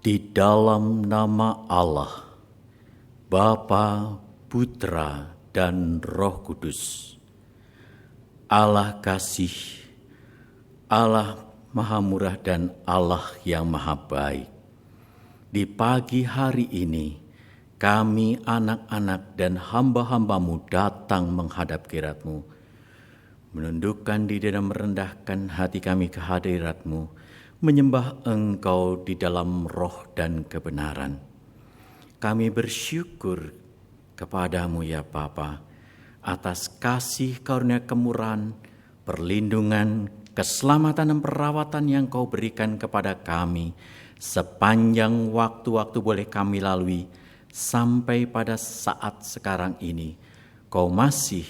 Di dalam nama Allah, Bapa, Putra, dan Roh Kudus. Allah kasih, Allah Maha Murah dan Allah yang Maha Baik. Di pagi hari ini, kami anak-anak dan hamba-hambamu datang menghadap kirat-Mu, menundukkan diri dan merendahkan hati kami ke hadirat-Mu, menyembah Engkau di dalam roh dan kebenaran. Kami bersyukur kepadamu ya Bapa, atas kasih karunia kemurahan, perlindungan, keselamatan dan perawatan yang Kau berikan kepada kami sepanjang waktu-waktu boleh kami lalui sampai pada saat sekarang ini. Kau masih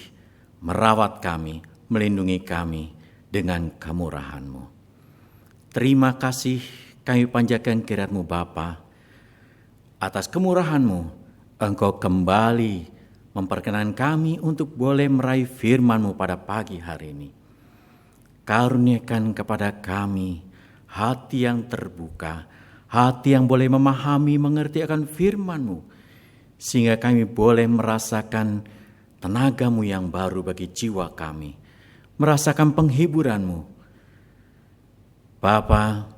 merawat kami, melindungi kami dengan kemurahan-Mu. Terima kasih kami panjatkan kirat-Mu Bapa. Atas kemurahan-Mu, Engkau kembali memperkenan kami untuk boleh meraih firman-Mu pada pagi hari ini. Karuniakan kepada kami hati yang terbuka, hati yang boleh memahami, mengerti akan firman-Mu, sehingga kami boleh merasakan tenaga-Mu yang baru bagi jiwa kami, merasakan penghiburan-Mu. Bapa,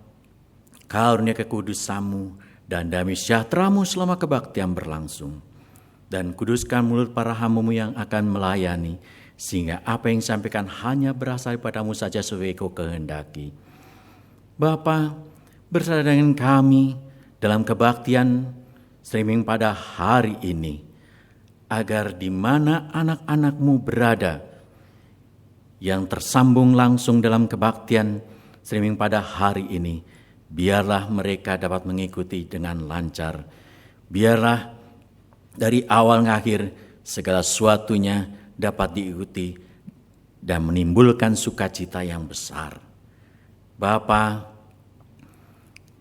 karunia kekudusan-Mu dan damai sejahtera-Mu selama kebaktian berlangsung. Dan kuduskan mulut para hamba-Mu yang akan melayani, sehingga apa yang disampaikan hanya berasal daripada-Mu saja sesuai Kau kehendaki. Bapa, bersama dengan kami dalam kebaktian streaming pada hari ini, agar di mana anak-anak-Mu berada, yang tersambung langsung dalam kebaktian streaming pada hari ini, biarlah mereka dapat mengikuti dengan lancar. Biarlah dari awal ke akhir segala sesuatunya dapat diikuti dan menimbulkan sukacita yang besar. Bapa,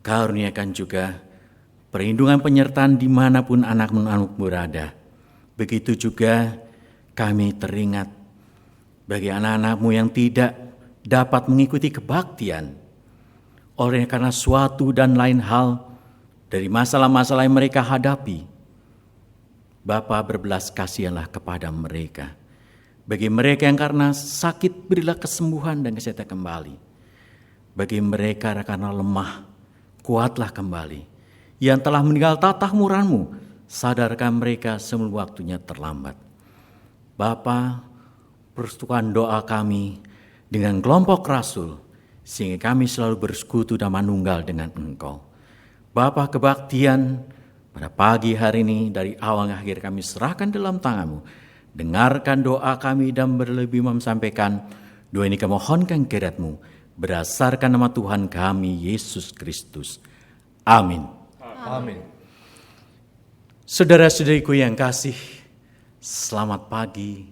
karuniakan juga perlindungan penyertaan dimanapun anak-anak berada. Begitu juga kami teringat bagi anak-anak-Mu yang tidak dapat mengikuti kebaktian oleh karena suatu dan lain hal dari masalah-masalah yang mereka hadapi. Bapa, berbelas kasihanlah kepada mereka. Bagi mereka yang karena sakit, berilah kesembuhan dan kesehatan kembali. Bagi mereka karena lemah, kuatlah kembali. Yang telah meninggal tatah murah-Mu, sadarkan mereka sebelum waktunya terlambat. Bapa, persetujuan doa kami dengan kelompok rasul, sehingga kami selalu bersekutu dan manunggal dengan Engkau. Bapa, kebaktian pada pagi hari ini dari awal ke akhir kami serahkan dalam tangan-Mu. Dengarkan doa kami dan berlebih menyampaikan doa ini kami mohonkan kirat-Mu berdasarkan nama Tuhan kami Yesus Kristus. Amin. Amin. Saudara-saudariku yang kasih, selamat pagi.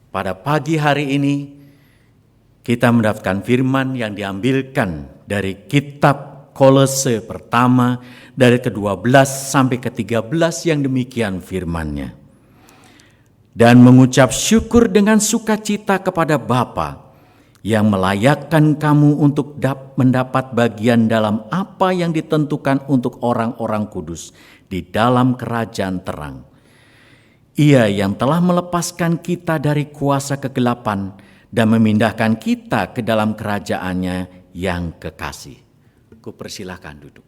Pada pagi hari ini kita mendapatkan firman yang diambilkan dari kitab Kolose pertama dari ke-12 sampai ke-13 yang demikian firman-Nya. Dan mengucap syukur dengan sukacita kepada Bapa yang melayakkan kamu untuk mendapat bagian dalam apa yang ditentukan untuk orang-orang kudus di dalam kerajaan terang. Ia yang telah melepaskan kita dari kuasa kegelapan dan memindahkan kita ke dalam kerajaan-Nya yang kekasih. Kupersilahkan duduk.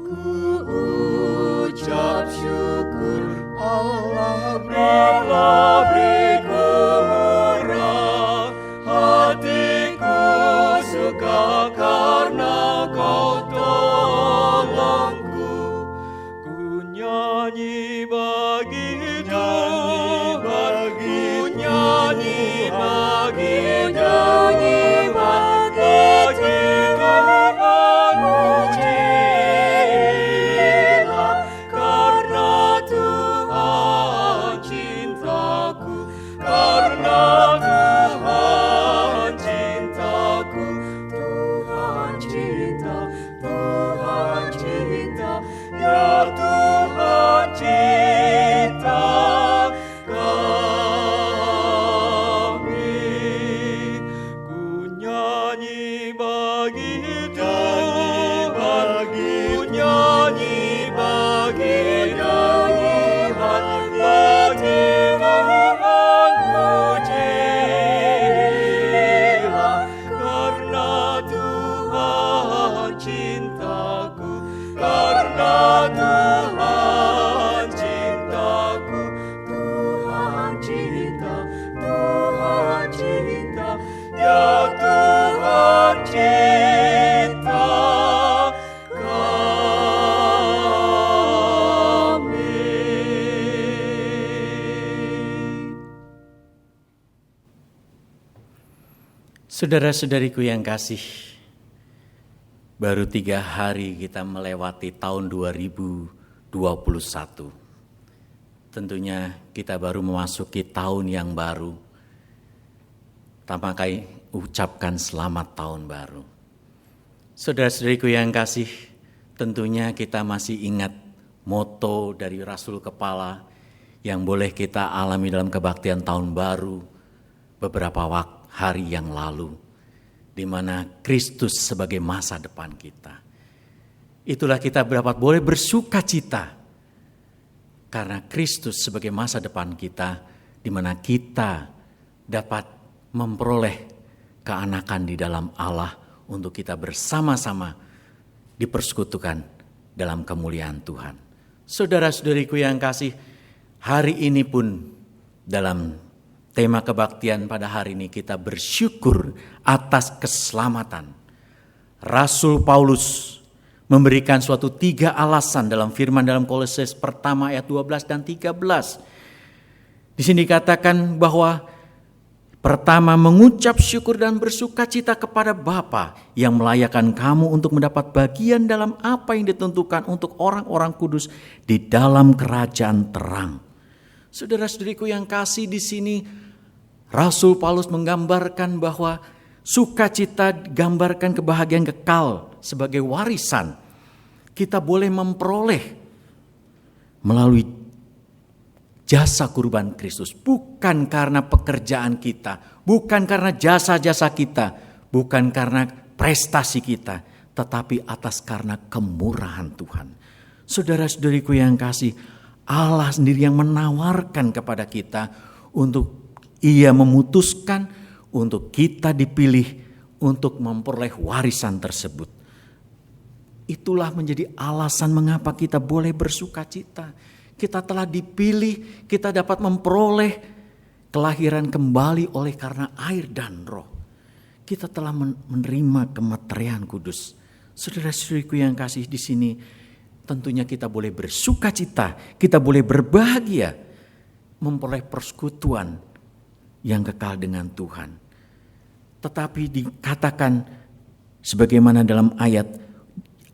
Ku ucap syukur Allah beriku murah, hatiku suka karena Kau tolongku. Ku nyanyi bagi Tuhan, ku nyanyi bagi Tuhan, bagi Tuhan puji. cintaku, karena Tuhan cintaku. Tuhan cinta, Tuhan cinta, ya Tuhan cinta kami. Saudara-saudariku yang kasih, baru 3 hari kita melewati tahun 2021. Tentunya kita baru memasuki tahun yang baru. Tanpa ucapkan selamat tahun baru. Saudara-saudariku yang kasih, tentunya kita masih ingat moto dari Rasul Kepala yang boleh kita alami dalam kebaktian tahun baru beberapa hari yang lalu, di mana Kristus sebagai masa depan kita. Itulah kita boleh bersuka cita karena Kristus sebagai masa depan kita, di mana kita dapat memperoleh keanakan di dalam Allah untuk kita bersama-sama dipersekutukan dalam kemuliaan Tuhan. Saudara-saudariku yang kasih, hari ini pun dalam tema kebaktian pada hari ini kita bersyukur atas keselamatan. Rasul Paulus memberikan suatu 3 alasan dalam firman dalam Kolose pertama ayat 12 dan 13. Di sini dikatakan bahwa pertama, mengucap syukur dan bersuka cita kepada Bapa yang melayakkan kamu untuk mendapat bagian dalam apa yang ditentukan untuk orang-orang kudus di dalam kerajaan terang. Saudara-saudariku yang kasih, di sini Rasul Paulus menggambarkan bahwa sukacita gambarkan kebahagiaan kekal sebagai warisan. Kita boleh memperoleh melalui jasa kurban Kristus, bukan karena pekerjaan kita, bukan karena jasa-jasa kita, bukan karena prestasi kita, tetapi atas karena kemurahan Tuhan. Saudara-saudariku yang kasih, Allah sendiri yang menawarkan kepada kita untuk Ia memutuskan untuk kita dipilih untuk memperoleh warisan tersebut. Itulah menjadi alasan mengapa kita boleh bersuka cita. Kita telah dipilih, kita dapat memperoleh kelahiran kembali oleh karena air dan roh. Kita telah menerima kematerian kudus. Saudara-saudariku yang kasih, di sini tentunya kita boleh bersuka cita, kita boleh berbahagia, memperoleh persekutuan yang kekal dengan Tuhan. Tetapi dikatakan sebagaimana dalam ayat,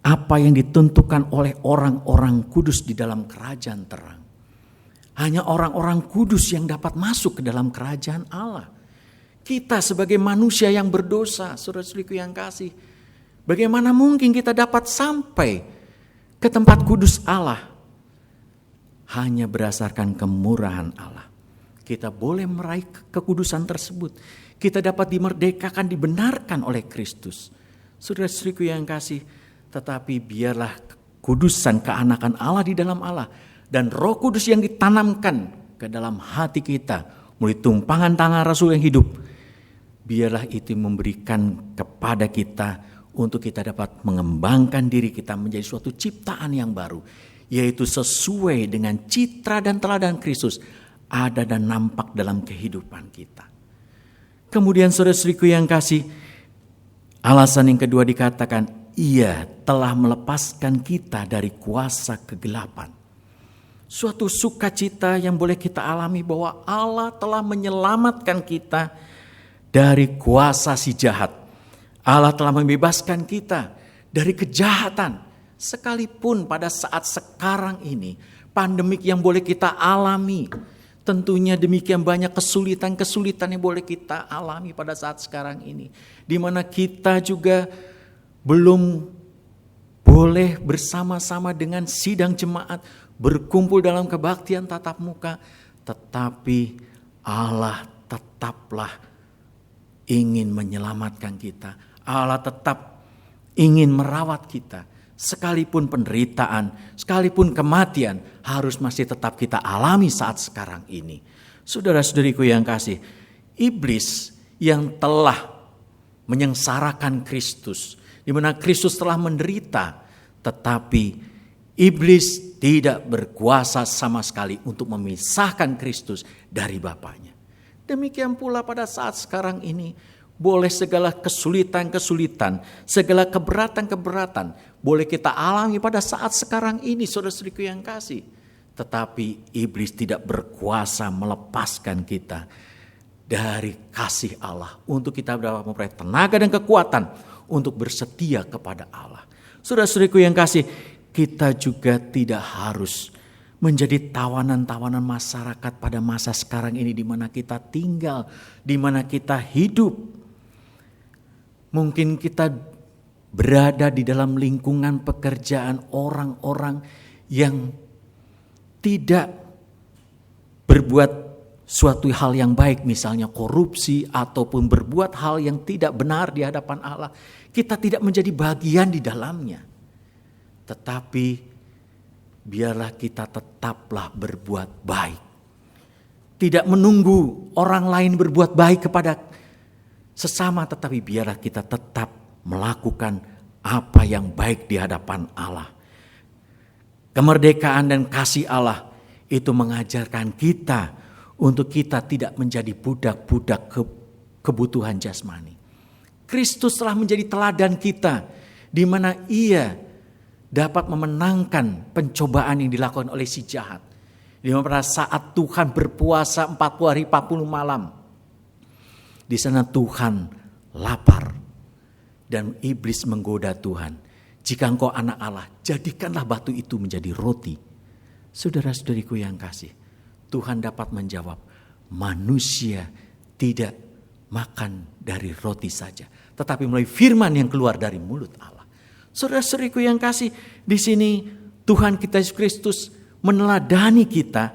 apa yang ditentukan oleh orang-orang kudus di dalam kerajaan terang. Hanya orang-orang kudus yang dapat masuk ke dalam kerajaan Allah. Kita sebagai manusia yang berdosa, saudara-saudariku yang kasih, bagaimana mungkin kita dapat sampai ke tempat kudus Allah? Hanya berdasarkan kemurahan Allah. Kita boleh meraih kekudusan tersebut. Kita dapat dimerdekakan, dibenarkan oleh Kristus. Saudara-saudariku yang kasih, tetapi biarlah kudusan keanakan Allah di dalam Allah dan Roh Kudus yang ditanamkan ke dalam hati kita melalui tumpangan tangan Rasul yang hidup. Biarlah itu memberikan kepada kita untuk kita dapat mengembangkan diri kita menjadi suatu ciptaan yang baru, yaitu sesuai dengan citra dan teladan Kristus ada dan nampak dalam kehidupan kita. Kemudian saudara-saudariku yang kasih, alasan yang kedua dikatakan, Ia telah melepaskan kita dari kuasa kegelapan. Suatu sukacita yang boleh kita alami bahwa Allah telah menyelamatkan kita dari kuasa si jahat. Allah telah membebaskan kita dari kejahatan. Sekalipun pada saat sekarang ini, pandemik yang boleh kita alami, tentunya demikian banyak kesulitan-kesulitan yang boleh kita alami pada saat sekarang ini. Di mana kita juga belum boleh bersama-sama dengan sidang jemaat berkumpul dalam kebaktian tatap muka. Tetapi Allah tetaplah ingin menyelamatkan kita. Allah tetap ingin merawat kita. Sekalipun penderitaan, sekalipun kematian harus masih tetap kita alami saat sekarang ini. Saudara-saudariku yang kasih, iblis yang telah menyengsarakan Kristus di mana Kristus telah menderita, tetapi iblis tidak berkuasa sama sekali untuk memisahkan Kristus dari Bapaknya. Demikian pula pada saat sekarang ini, boleh segala kesulitan-kesulitan, segala keberatan-keberatan, boleh kita alami pada saat sekarang ini, saudara-saudariku yang kasih. Tetapi iblis tidak berkuasa melepaskan kita dari kasih Allah, untuk kita dapat memperoleh tenaga dan kekuatan untuk bersetia kepada Allah. Saudara-saudariku yang kasih, kita juga tidak harus menjadi tawanan-tawanan masyarakat pada masa sekarang ini, di mana kita tinggal, di mana kita hidup. Mungkin kita berada di dalam lingkungan pekerjaan orang-orang yang tidak berbuat suatu hal yang baik, misalnya korupsi ataupun berbuat hal yang tidak benar di hadapan Allah. Kita tidak menjadi bagian di dalamnya. Tetapi biarlah kita tetaplah berbuat baik. Tidak menunggu orang lain berbuat baik kepada sesama, tetapi biarlah kita tetap melakukan apa yang baik di hadapan Allah. Kemerdekaan dan kasih Allah itu mengajarkan kita untuk kita tidak menjadi budak-budak kebutuhan jasmani. Kristus telah menjadi teladan kita, di mana Ia dapat memenangkan pencobaan yang dilakukan oleh si jahat. Di mana pada saat Tuhan berpuasa 40 hari 40 malam, di sana Tuhan lapar dan iblis menggoda Tuhan. Jika engkau anak Allah, jadikanlah batu itu menjadi roti. Saudara-saudariku yang kasih, Tuhan dapat menjawab, manusia tidak makan dari roti saja, tetapi melalui firman yang keluar dari mulut Allah. Saudara-saudariku yang kasih, di sini Tuhan kita Yesus Kristus meneladani kita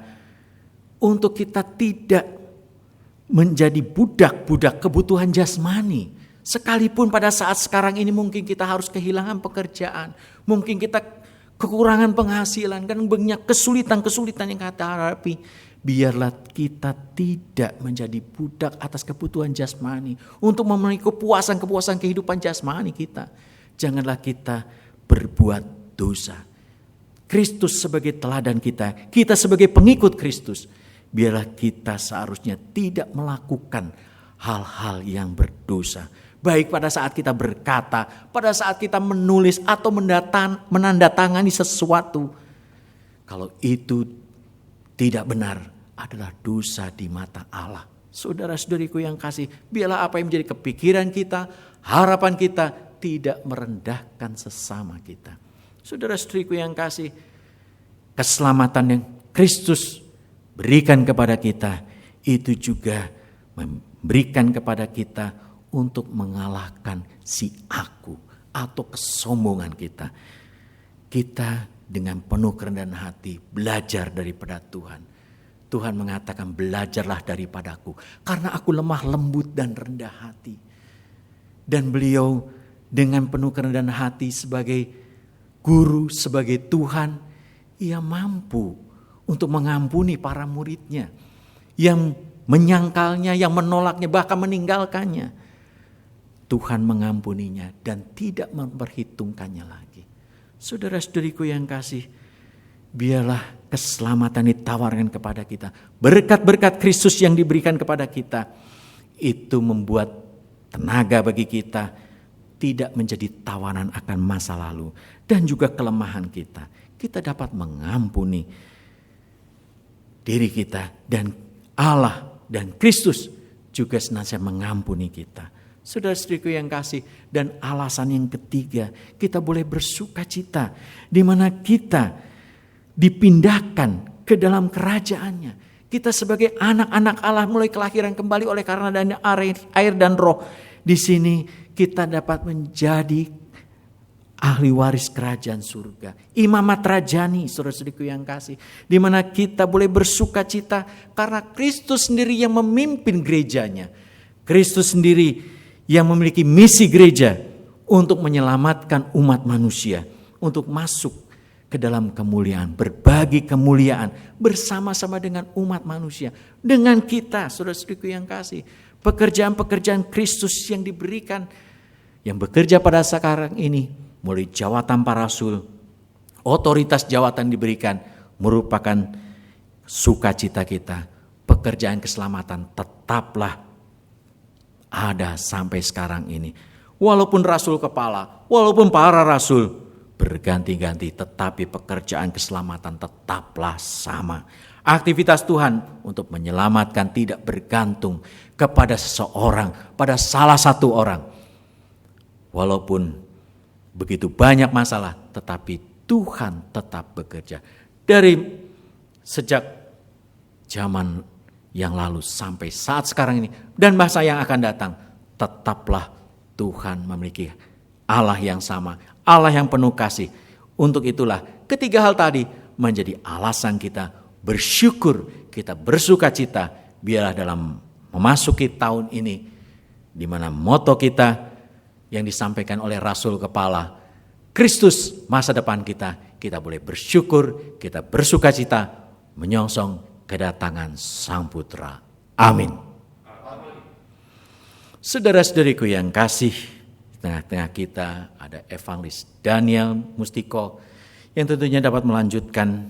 untuk kita tidak menjadi budak-budak kebutuhan jasmani. Sekalipun pada saat sekarang ini mungkin kita harus kehilangan pekerjaan, mungkin kita kekurangan penghasilan, kan banyak kesulitan-kesulitan yang kita hadapi. Biarlah kita tidak menjadi budak atas kebutuhan jasmani untuk memenuhi kepuasan-kepuasan kehidupan jasmani kita. Janganlah kita berbuat dosa. Kristus sebagai teladan kita, kita sebagai pengikut Kristus, biarlah kita seharusnya tidak melakukan hal-hal yang berdosa. Baik pada saat kita berkata, pada saat kita menulis atau menandatangani sesuatu. Kalau itu tidak benar, adalah dosa di mata Allah. Saudara-saudariku yang kasih, biarlah apa yang menjadi kepikiran kita, harapan kita, tidak merendahkan sesama kita. Saudara-saudariku yang kasih, keselamatan yang Kristus berikan kepada kita, itu juga memberikan kepada kita untuk mengalahkan si aku atau kesombongan kita. Kita dengan penuh kerendahan hati belajar daripada Tuhan. Tuhan mengatakan, belajarlah daripadaku, karena aku lemah lembut dan rendah hati. Dan beliau dengan penuh kerendahan hati sebagai guru, sebagai Tuhan, Ia mampu untuk mengampuni para muridnya yang menyangkalnya, yang menolaknya, bahkan meninggalkannya. Tuhan mengampuninya dan tidak memperhitungkannya lagi. Saudara-saudariku yang kasih, biarlah keselamatan ditawarkan kepada kita. Berkat-berkat Kristus yang diberikan kepada kita, itu membuat tenaga bagi kita tidak menjadi tawanan akan masa lalu dan juga kelemahan kita. Kita dapat mengampuni diri kita, dan Allah dan Kristus juga senantiasa mengampuni kita. Saudara-saudariku yang kasih, dan alasan yang ketiga, kita boleh bersuka cita di mana kita dipindahkan ke dalam kerajaannya. Kita sebagai anak-anak Allah mulai kelahiran kembali oleh karena dan air dan roh. Di sini kita dapat menjadi ahli waris kerajaan surga. Imamat rajani, saudara-saudariku yang kasih. Di mana kita boleh bersuka cita karena Kristus sendiri yang memimpin gerejanya. Kristus sendiri yang memiliki misi gereja untuk menyelamatkan umat manusia. Untuk masuk ke dalam kemuliaan, berbagi kemuliaan bersama-sama dengan umat manusia. Dengan kita, saudara-saudariku yang kasih. Pekerjaan-pekerjaan Kristus yang diberikan yang bekerja pada sekarang ini, mulai jawatan para rasul, otoritas jawatan diberikan, merupakan sukacita kita. Pekerjaan keselamatan tetaplah ada sampai sekarang ini. Walaupun rasul kepala, walaupun para rasul berganti-ganti, tetapi pekerjaan keselamatan tetaplah sama. Aktivitas Tuhan untuk menyelamatkan tidak bergantung kepada seseorang, pada salah satu orang. Walaupun begitu banyak masalah, tetapi Tuhan tetap bekerja. Dari sejak zaman yang lalu sampai saat sekarang ini, dan masa yang akan datang, tetaplah Tuhan memiliki Allah yang sama, Allah yang penuh kasih. Untuk itulah ketiga hal tadi menjadi alasan kita bersyukur, kita bersukacita. Biarlah dalam memasuki tahun ini, di mana moto kita yang disampaikan oleh Rasul Kepala, Kristus masa depan kita, kita boleh bersyukur, kita bersukacita, menyongsong kedatangan Sang Putra. Amin. Saudara-saudariku yang kasih, di tengah-tengah kita ada Evangelis Daniel Mustiko yang tentunya dapat melanjutkan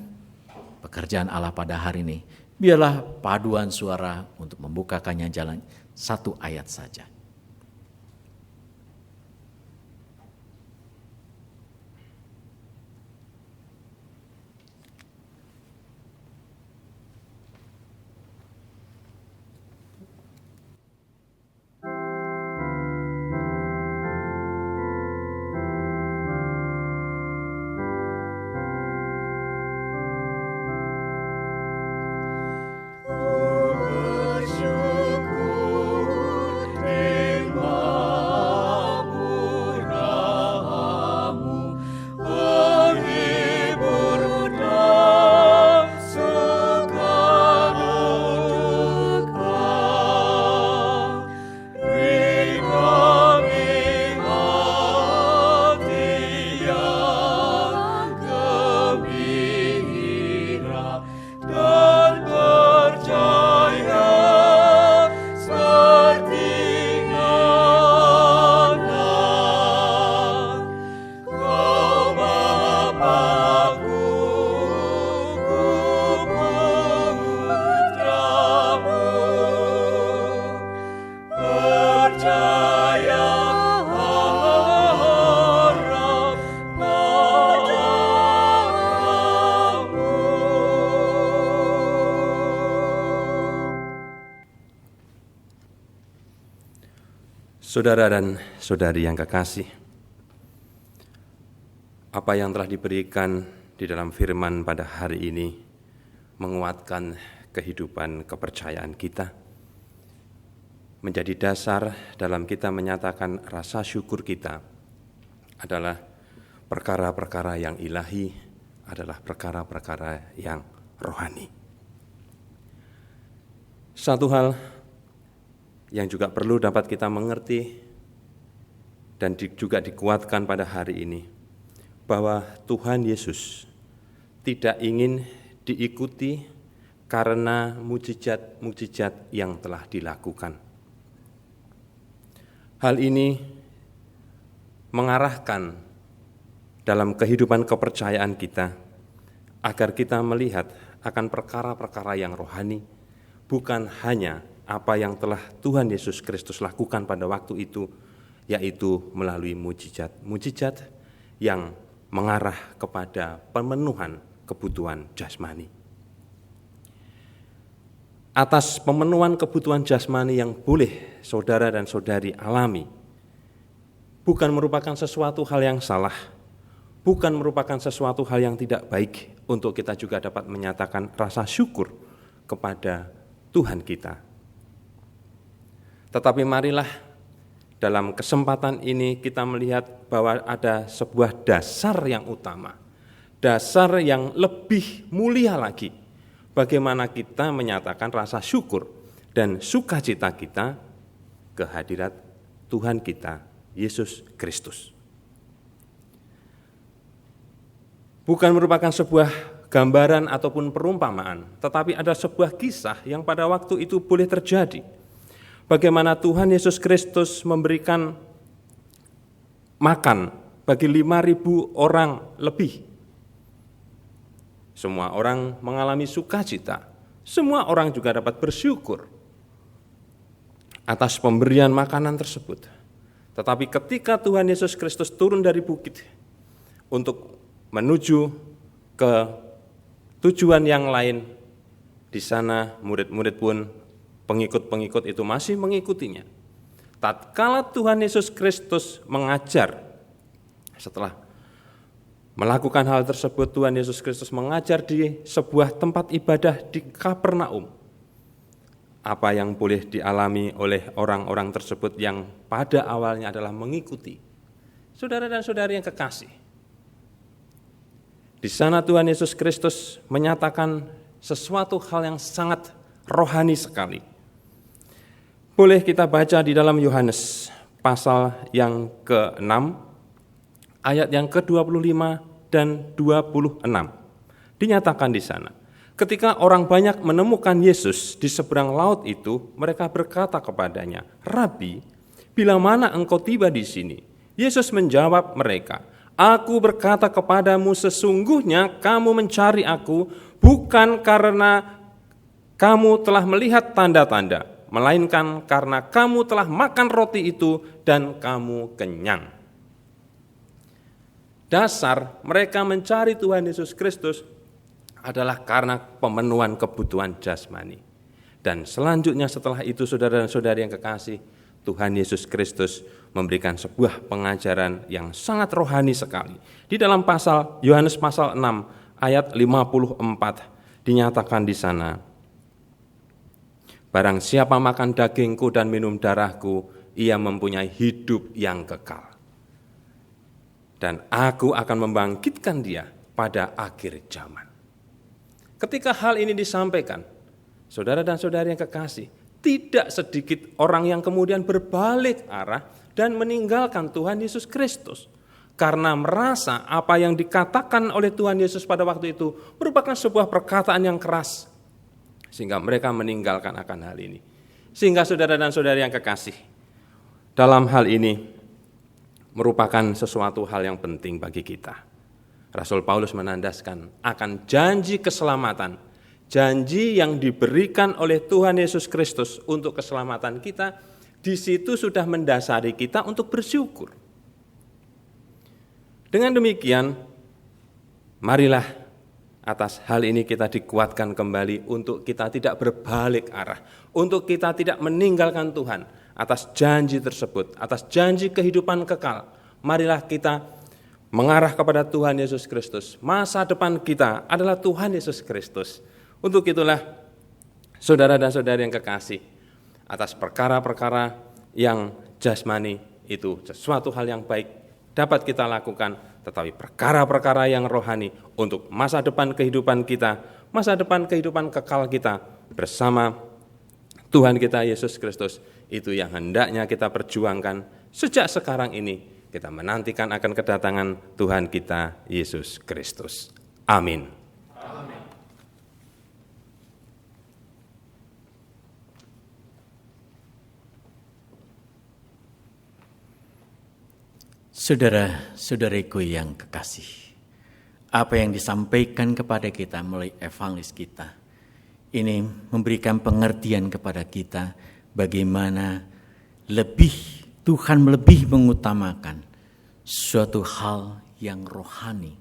pekerjaan Allah pada hari ini. Biarlah paduan suara untuk membukakannya jalan satu ayat saja. Saudara dan saudari yang kekasih, apa yang telah diberikan di dalam firman pada hari ini menguatkan kehidupan kepercayaan kita, menjadi dasar dalam kita menyatakan rasa syukur kita adalah perkara-perkara yang ilahi, adalah perkara-perkara yang rohani. Satu hal yang juga perlu dapat kita mengerti dan juga dikuatkan pada hari ini, bahwa Tuhan Yesus tidak ingin diikuti karena mukjizat-mukjizat yang telah dilakukan. Hal ini mengarahkan dalam kehidupan kepercayaan kita agar kita melihat akan perkara-perkara yang rohani, bukan hanya apa yang telah Tuhan Yesus Kristus lakukan pada waktu itu, yaitu melalui mukjizat yang mengarah kepada pemenuhan kebutuhan jasmani. Atas pemenuhan kebutuhan jasmani yang boleh saudara dan saudari alami, bukan merupakan sesuatu hal yang salah, bukan merupakan sesuatu hal yang tidak baik untuk kita juga dapat menyatakan rasa syukur kepada Tuhan kita. Tetapi marilah dalam kesempatan ini kita melihat bahwa ada sebuah dasar yang utama, dasar yang lebih mulia lagi, bagaimana kita menyatakan rasa syukur dan sukacita kita kehadirat Tuhan kita, Yesus Kristus. Bukan merupakan sebuah gambaran ataupun perumpamaan, tetapi ada sebuah kisah yang pada waktu itu boleh terjadi. Bagaimana Tuhan Yesus Kristus memberikan makan bagi 5.000 orang lebih. Semua orang mengalami sukacita, semua orang juga dapat bersyukur atas pemberian makanan tersebut. Tetapi ketika Tuhan Yesus Kristus turun dari bukit untuk menuju ke tujuan yang lain, di sana murid-murid pun, pengikut-pengikut itu masih mengikutinya. Tatkala Tuhan Yesus Kristus mengajar, setelah melakukan hal tersebut, Tuhan Yesus Kristus mengajar di sebuah tempat ibadah di Kapernaum. Apa yang boleh dialami oleh orang-orang tersebut yang pada awalnya adalah mengikuti. Saudara dan saudari yang kekasih, di sana Tuhan Yesus Kristus menyatakan sesuatu hal yang sangat rohani sekali. Boleh kita baca di dalam Yohanes pasal yang ke-6, ayat yang ke-25 dan 26. Dinyatakan di sana, ketika orang banyak menemukan Yesus di seberang laut itu, mereka berkata kepadanya, "Rabi, bila mana engkau tiba di sini?" Yesus menjawab mereka, "Aku berkata kepadamu, sesungguhnya kamu mencari aku bukan karena kamu telah melihat tanda-tanda, melainkan karena kamu telah makan roti itu dan kamu kenyang." Dasar mereka mencari Tuhan Yesus Kristus adalah karena pemenuhan kebutuhan jasmani. Dan selanjutnya setelah itu, saudara dan saudari yang kekasih, Tuhan Yesus Kristus memberikan sebuah pengajaran yang sangat rohani sekali. Di dalam pasal Yohanes pasal 6 ayat 54 dinyatakan di sana, "Barang siapa makan dagingku dan minum darahku, ia mempunyai hidup yang kekal. Dan aku akan membangkitkan dia pada akhir zaman." Ketika hal ini disampaikan, saudara dan saudari yang kekasih, tidak sedikit orang yang kemudian berbalik arah dan meninggalkan Tuhan Yesus Kristus. Karena merasa apa yang dikatakan oleh Tuhan Yesus pada waktu itu merupakan sebuah perkataan yang keras. Sehingga mereka meninggalkan akan hal ini. Sehingga saudara dan saudari yang kekasih, dalam hal ini merupakan sesuatu hal yang penting bagi kita. Rasul Paulus menandaskan akan janji keselamatan, janji yang diberikan oleh Tuhan Yesus Kristus untuk keselamatan kita, di situ sudah mendasari kita untuk bersyukur. Dengan demikian, marilah atas hal ini kita dikuatkan kembali untuk kita tidak berbalik arah, untuk kita tidak meninggalkan Tuhan atas janji tersebut, atas janji kehidupan kekal. Marilah kita mengarah kepada Tuhan Yesus Kristus. Masa depan kita adalah Tuhan Yesus Kristus. Untuk itulah, saudara dan saudari yang kekasih, atas perkara-perkara yang jasmani itu sesuatu hal yang baik dapat kita lakukan, tetapi perkara-perkara yang rohani untuk masa depan kehidupan kita, masa depan kehidupan kekal kita bersama Tuhan kita Yesus Kristus, itu yang hendaknya kita perjuangkan sejak sekarang ini. Kita menantikan akan kedatangan Tuhan kita Yesus Kristus. Amin. Amin. Saudara-saudariku yang kekasih, apa yang disampaikan kepada kita melalui evangelis kita, ini memberikan pengertian kepada kita bagaimana Tuhan lebih mengutamakan suatu hal yang rohani.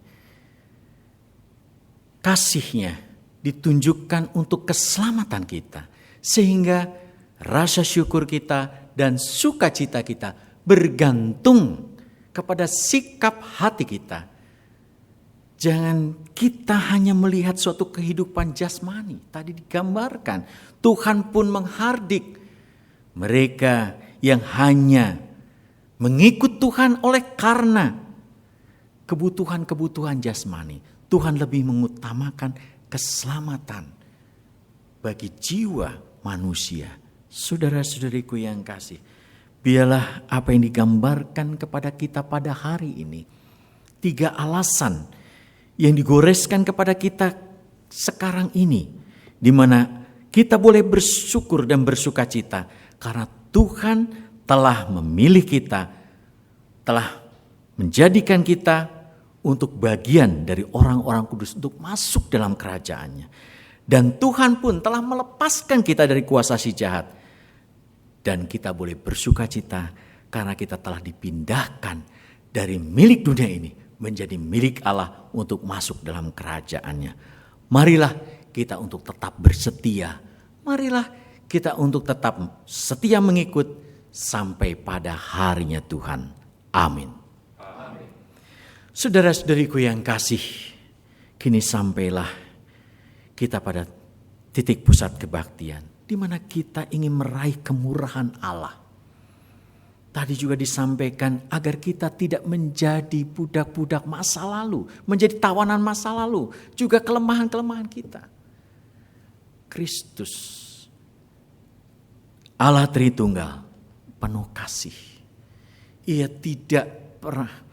Kasih-Nya ditunjukkan untuk keselamatan kita, sehingga rasa syukur kita dan sukacita kita bergantung kepada sikap hati kita. Jangan kita hanya melihat suatu kehidupan jasmani. Tadi digambarkan, Tuhan pun menghardik mereka yang hanya mengikut Tuhan oleh karena kebutuhan-kebutuhan jasmani. Tuhan lebih mengutamakan keselamatan bagi jiwa manusia. Saudara-saudariku yang kasih, biarlah apa yang digambarkan kepada kita pada hari ini, 3 alasan yang digoreskan kepada kita sekarang ini, di mana kita boleh bersyukur dan bersukacita karena Tuhan telah memilih kita, telah menjadikan kita untuk bagian dari orang-orang kudus untuk masuk dalam kerajaannya. Dan Tuhan pun telah melepaskan kita dari kuasa si jahat. Dan kita boleh bersuka cita karena kita telah dipindahkan dari milik dunia ini menjadi milik Allah untuk masuk dalam kerajaannya. Marilah kita untuk tetap bersetia. Marilah kita untuk tetap setia mengikut sampai pada harinya Tuhan. Amin. Saudara-saudariku yang kasih, kini sampailah kita pada titik pusat kebaktian, di mana kita ingin meraih kemurahan Allah. Tadi juga disampaikan agar kita tidak menjadi budak-budak masa lalu, menjadi tawanan masa lalu, juga kelemahan-kelemahan kita. Kristus, Allah Tritunggal, penuh kasih. Ia tidak pernah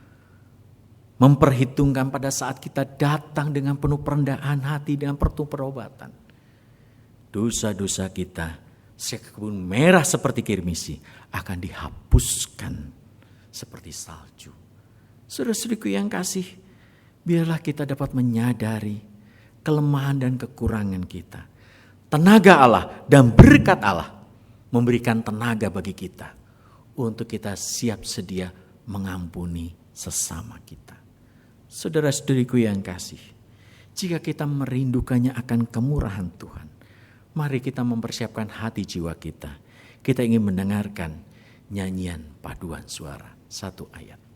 memperhitungkan pada saat kita datang dengan penuh perendahan hati, dengan penuh perobatan. Dosa-dosa kita sekebun merah seperti kirmisi akan dihapuskan seperti salju. Saudara-saudariku yang kasih, biarlah kita dapat menyadari kelemahan dan kekurangan kita. Tenaga Allah dan berkat Allah memberikan tenaga bagi kita untuk kita siap sedia mengampuni sesama kita. Saudara-saudariku yang kasih, jika kita merindukannya akan kemurahan Tuhan, mari kita mempersiapkan hati jiwa kita. Kita ingin mendengarkan nyanyian paduan suara, satu ayat.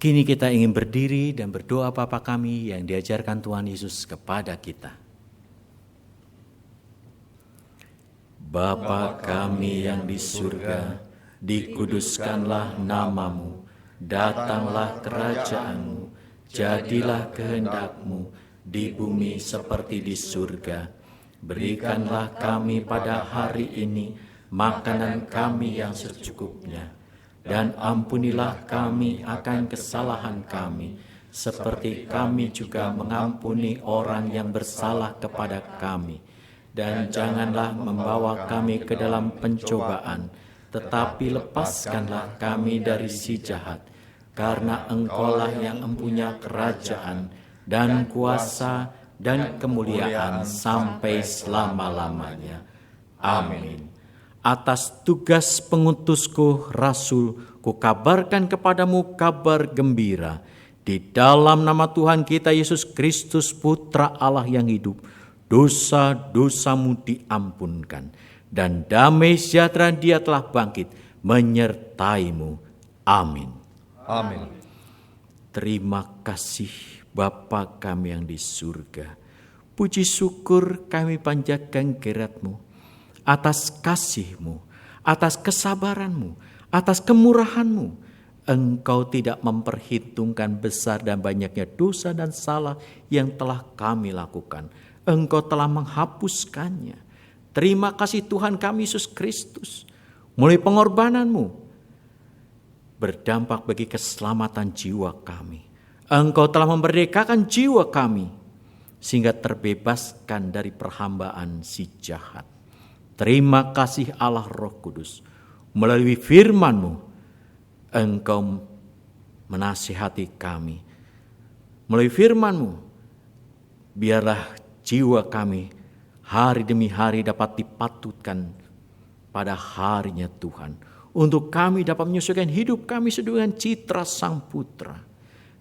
Kini kita ingin berdiri dan berdoa Bapa kami yang diajarkan Tuhan Yesus kepada kita. Bapa kami yang di surga, dikuduskanlah namamu, datanglah kerajaanmu, jadilah kehendak-Mu di bumi seperti di surga. Berikanlah kami pada hari ini makanan kami yang secukupnya. Dan ampunilah kami akan kesalahan kami, seperti kami juga mengampuni orang yang bersalah kepada kami. Dan janganlah membawa kami ke dalam pencobaan, tetapi lepaskanlah kami dari si jahat. Karena Engkaulah yang mempunyai kerajaan, dan kuasa, dan kemuliaan sampai selama-lamanya. Amin. Atas tugas pengutusku, Rasul, kukabarkan kepadamu kabar gembira. Di dalam nama Tuhan kita Yesus Kristus, Putra Allah yang hidup, dosa-dosamu diampunkan. Dan damai sejahtera Dia telah bangkit menyertaimu. Amin. Amin. Terima kasih Bapa kami yang di surga. Puji syukur kami panjatkan kehadirat-Mu. Atas kasih-Mu, atas kesabaran-Mu, atas kemurahan-Mu, Engkau tidak memperhitungkan besar dan banyaknya dosa dan salah yang telah kami lakukan. Engkau telah menghapuskannya. Terima kasih Tuhan kami Yesus Kristus. melalui pengorbananmu, berdampak bagi keselamatan jiwa kami. Engkau telah memerdekakan jiwa kami, sehingga terbebaskan dari perhambaan si jahat. Terima kasih Allah Roh Kudus, melalui firman-Mu, Engkau menasihati kami. Melalui firman-Mu, biarlah jiwa kami hari demi hari dapat dipatutkan pada harinya Tuhan. Untuk kami dapat menyesuaikan hidup kami sesuai dengan citra Sang Putra.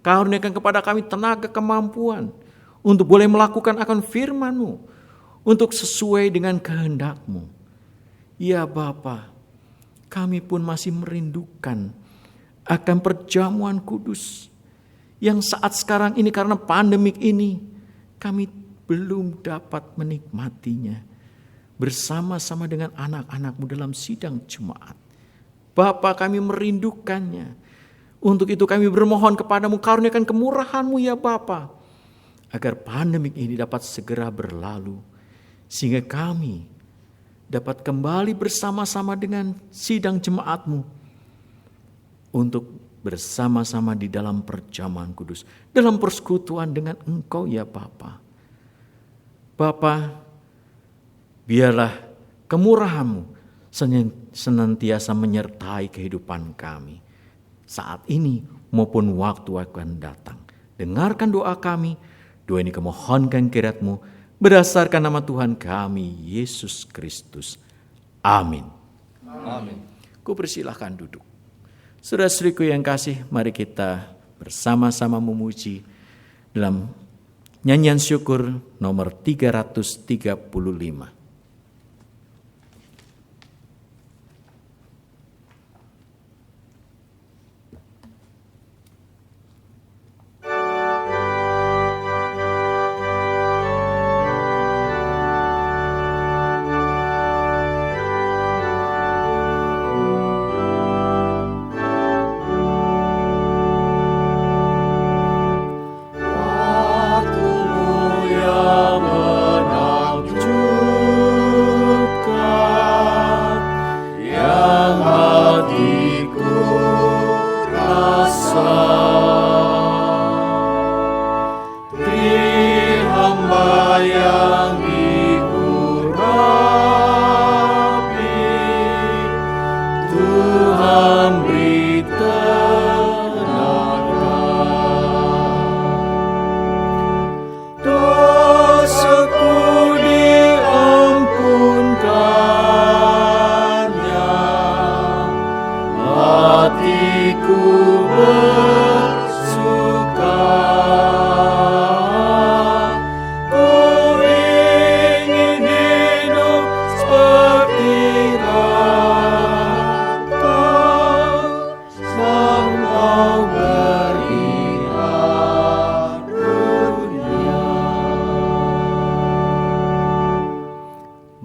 Karuniakan kepada kami tenaga kemampuan untuk boleh melakukan akan firman-Mu, untuk sesuai dengan kehendak-Mu. Ya Bapa, kami pun masih merindukan akan perjamuan kudus yang saat sekarang ini karena pandemik ini kami belum dapat menikmatinya bersama-sama dengan anak-anak-Mu dalam sidang jemaat. Bapa, kami merindukannya. Untuk itu kami bermohon kepadamu, karuniakan kemurahan-Mu ya Bapa, agar pandemik ini dapat segera berlalu, sehingga kami dapat kembali bersama-sama dengan sidang jemaat-Mu untuk bersama-sama di dalam perjamuan kudus, dalam persekutuan dengan Engkau ya Bapa. Bapa, biarlah kemurahan-Mu senantiasa menyertai kehidupan kami saat ini maupun waktu akan datang. Dengarkan doa kami, doa ini kemohonkan kiranya-Mu berdasarkan nama Tuhan kami, Yesus Kristus. Amin. Amin. Ku persilahkan duduk. Saudara-saudariku yang kasih, mari kita bersama-sama memuji dalam nyanyian syukur nomor 335.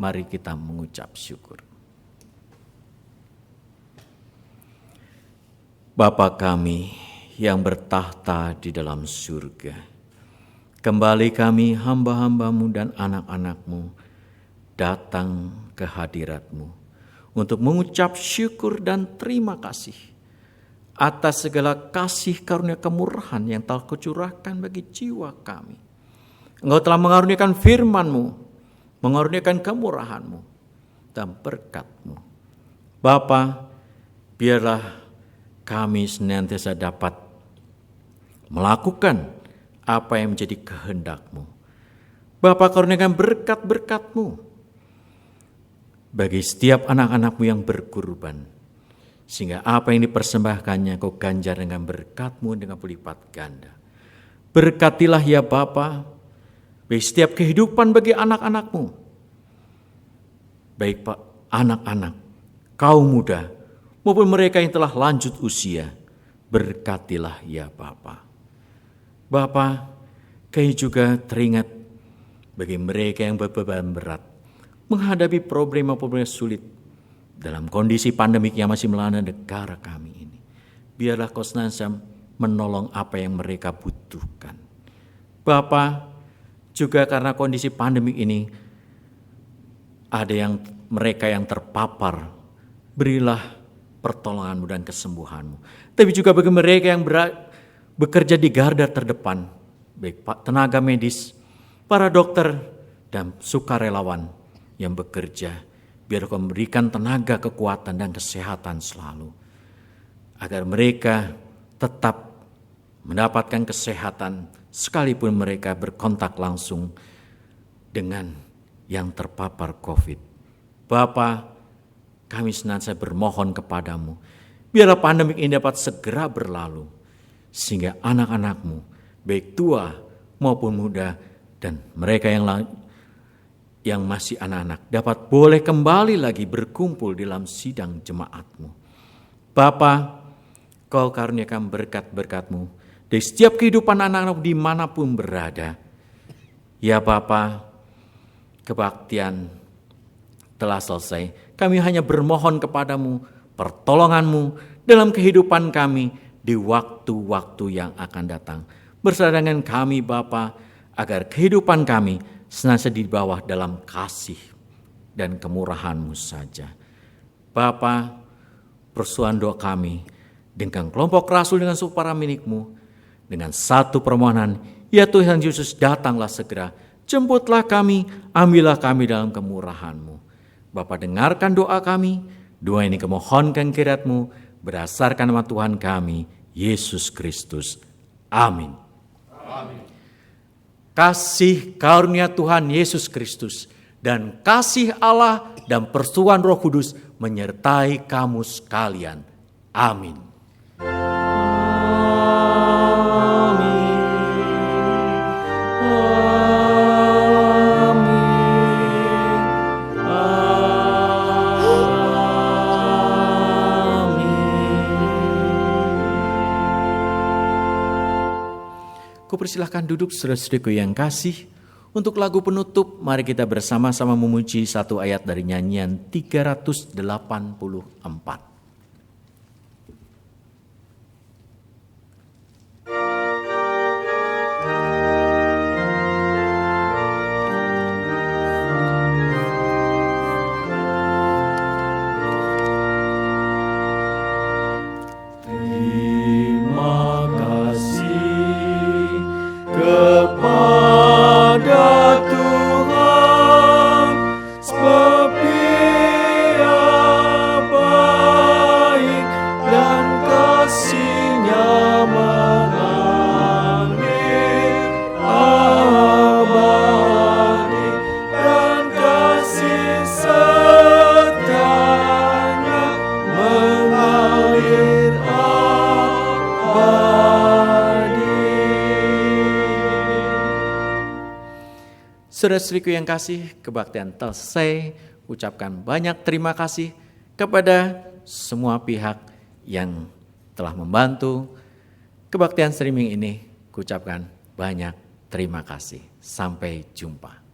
Mari kita mengucap syukur. Bapa kami yang bertahta di dalam surga, kembali kami hamba-hamba-Mu dan anak-anak-Mu datang ke hadirat-Mu untuk mengucap syukur dan terima kasih atas segala kasih karunia kemurahan yang telah Kau curahkan bagi jiwa kami. Engkau telah mengaruniakan firman-Mu, mengaruniakan kemurahan-Mu dan berkat-Mu. Bapa, biarlah kami senantiasa dapat melakukan apa yang menjadi kehendak-Mu. Bapa, karuniakan berkat-berkat-Mu bagi setiap anak-anak-Mu yang berkurban, sehingga apa yang dipersembahkannya Kau ganjar dengan berkat-Mu dengan berlipat ganda. Berkatilah ya Bapa, bagi setiap kehidupan bagi anak-anak-Mu, baik Pak anak-anak, kaum muda, maupun mereka yang telah lanjut usia, berkatilah ya Bapa. Bapa, kami juga teringat bagi mereka yang berbeban berat, menghadapi problem-problem sulit dalam kondisi pandemik yang masih melanda negara kami ini. Biarlah Kau senantiasa menolong apa yang mereka butuhkan. Bapa, juga karena kondisi pandemik ini, ada yang mereka yang terpapar berilah pertolonganmu dan kesembuhanmu. Tapi juga bagi mereka yang bekerja di garda terdepan, baik tenaga medis, para dokter, dan sukarelawan yang bekerja, biar Kau memberikan tenaga, kekuatan, dan kesehatan selalu. Agar mereka tetap mendapatkan kesehatan, sekalipun mereka berkontak langsung dengan yang terpapar COVID. Bapa, kami senantiasa bermohon kepadamu, biarlah pandemik ini dapat segera berlalu, sehingga anak-anakmu, baik tua maupun muda, dan mereka yang masih anak-anak, dapat boleh kembali lagi berkumpul dalam sidang jemaatmu. Bapa, Kau karuniakan berkat-berkat-Mu di setiap kehidupan anak-anak dimanapun berada. Ya Bapa, kebaktian telah selesai. Kami hanya bermohon kepadamu, pertolongan-Mu dalam kehidupan kami di waktu-waktu yang akan datang. Bersama dengan kami Bapa, agar kehidupan kami senantiasa di bawah dalam kasih dan kemurahan-Mu saja. Bapa, persoalan doa kami dengan kelompok rasul dengan suku para milik-Mu, dengan satu permohonan, ya Tuhan Yesus, datanglah segera, jemputlah kami, ambillah kami dalam kemurahan-Mu. Bapa, dengarkan doa kami, doa ini kemohonkan kirhat-Mu, berdasarkan nama Tuhan kami, Yesus Kristus. Amin. Amin. Kasih karunia Tuhan Yesus Kristus dan kasih Allah dan persekutuan Roh Kudus menyertai kamu sekalian. Amin. Kupersilahkan duduk saudara-saudariku yang kasih. Untuk lagu penutup, mari kita bersama-sama memuji satu ayat dari nyanyian 384. Kepada Tuhan, sebab Dia baik dan kasih-Nya mengalir abadi, dan kasih setia-Nya mengalir abadi. Saudara-saudariku yang kasih, kebaktian selesai. Ucapkan banyak terima kasih kepada semua pihak yang telah membantu kebaktian streaming ini. Ucapkan banyak terima kasih. Sampai jumpa.